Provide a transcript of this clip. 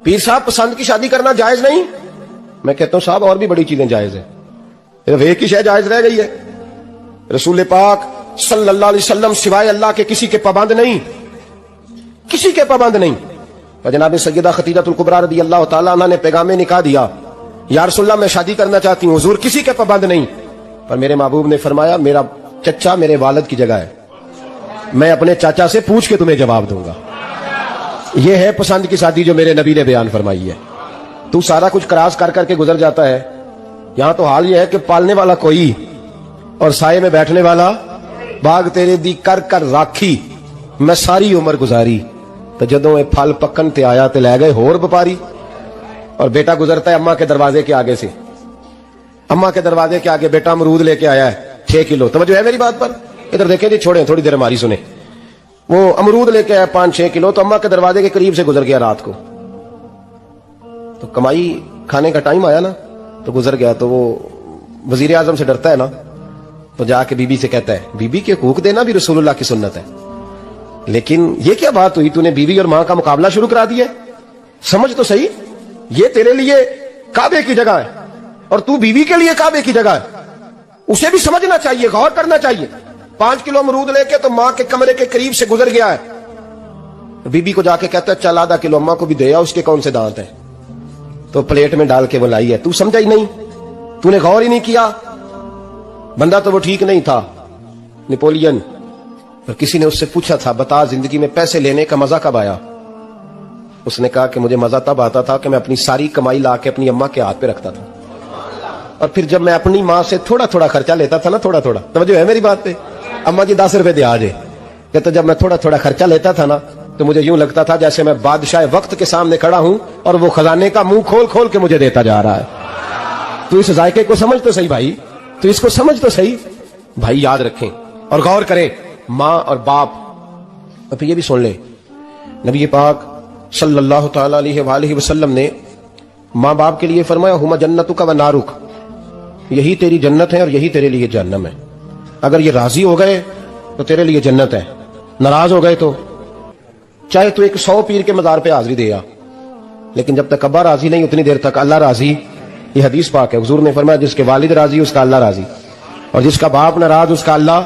پیر صاحب پسند کی شادی کرنا جائز نہیں؟ میں کہتا ہوں صاحب اور بھی بڑی چیزیں جائز ہیں، صرف ایک ہی شے جائز رہ گئی ہے، رسول پاک صلی اللہ علیہ وسلم سوائے اللہ کے کسی کے پابند نہیں، کسی کے پابند نہیں۔ اور جناب سیدہ خدیجہ الکبریٰ رضی اللہ تعالیٰ عنہ نے پیغام نکاح دیا، یا رسول اللہ میں شادی کرنا چاہتی ہوں، حضور کسی کے پابند نہیں، پر میرے محبوب نے فرمایا میرا چچا میرے والد کی جگہ ہے، میں اپنے چاچا سے پوچھ کے تمہیں جواب دوں گا۔ یہ ہے پسند کی شادی جو میرے نبی نے بیان فرمائی ہے۔ تو سارا کچھ کراس کر کر کے گزر جاتا ہے، یہاں تو حال یہ ہے کہ پالنے والا کوئی اور سائے میں بیٹھنے والا، باغ تیرے دی کر کر راکھی میں ساری عمر گزاری، تو جدوں اے پھل پکن تے آیا تے لے گئے ہور بپاری۔ اور بیٹا گزرتا ہے اماں کے دروازے کے آگے سے، اماں کے دروازے کے آگے بیٹا امرود لے کے آیا ہے 6 کلو، توجہ ہے میری بات پر؟ ادھر دیکھیں جی، چھوڑیں تھوڑی دیر ہماری سنیں۔ وہ امرود لے کے آیا 5-6 کلو، تو اماں کے دروازے کے قریب سے گزر گیا رات کو، تو کمائی کھانے کا ٹائم آیا نا، تو گزر گیا، تو وہ وزیر اعظم سے ڈرتا ہے نا، تو جا کے بی بی سے کہتا ہے بی بی کے حقوق دینا بھی رسول اللہ کی سنت ہے، لیکن یہ کیا بات ہوئی، تو نے بیوی اور ماں کا مقابلہ شروع کرا دیا، سمجھ تو صحیح، یہ تیرے لیے کعبے کی جگہ ہے اور تو بیوی کے لیے کعبے کی جگہ ہے، اسے بھی سمجھنا چاہیے، غور کرنا چاہیے۔ 5 کلو امرود لے کے تو ماں کے کمرے کے قریب سے گزر گیا ہے، بی بی کو جا کے کہتا ہے چل آدھا کلو اماں کو بھی دے آ، اس کے کون سے دانت ہیں، تو پلیٹ میں ڈال کے وہ لائی ہے، تو سمجھا ہی نہیں، تو نے غور ہی نہیں کیا۔ بندہ تو وہ ٹھیک نہیں تھا، نیپولین، اور کسی نے اس سے پوچھا تھا بتا زندگی میں پیسے لینے کا مزہ کب آیا؟ اس نے کہا کہ مجھے مزہ تب آتا تھا کہ میں اپنی ساری کمائی لا کے اپنی اماں کے ہاتھ پہ رکھتا تھا، اور پھر جب میں اپنی ماں سے تھوڑا تھوڑا خرچہ لیتا تھا نا، تھوڑا تھوڑا، توجہ ہے میری بات پہ؟ اماں جی 10 روپے دے آجے، کہتا جب میں تھوڑا تھوڑا خرچہ لیتا تھا نا، تو مجھے یوں لگتا تھا جیسے میں بادشاہ وقت کے سامنے کھڑا ہوں اور وہ خزانے کا منہ کھول کھول کے مجھے دیتا جا رہا ہے۔ تو اس ذائقے کو سمجھ تو صحیح بھائی، تو اس کو سمجھ تو صحیح بھائی، یاد رکھیں اور غور کریں۔ ماں اور باپ، اب یہ بھی سن لیں، نبی پاک صلی اللہ تعالی علیہ وآلہ وسلم نے ماں باپ کے لیے فرمایا ہما جنتک و نارک، یہی تیری جنت ہے اور یہی تیرے لیے جہنم ہے۔ اگر یہ راضی ہو گئے تو تیرے لیے جنت ہے، ناراض ہو گئے تو چاہے تو ایک 100 پیر کے مزار پہ حاضری دے آ، لیکن جب تک ابا راضی نہیں اتنی دیر تک اللہ راضی۔ یہ حدیث پاک ہے، حضور نے فرمایا جس کے والد راضی اس کا اللہ راضی، اور جس کا باپ ناراض اس کا اللہ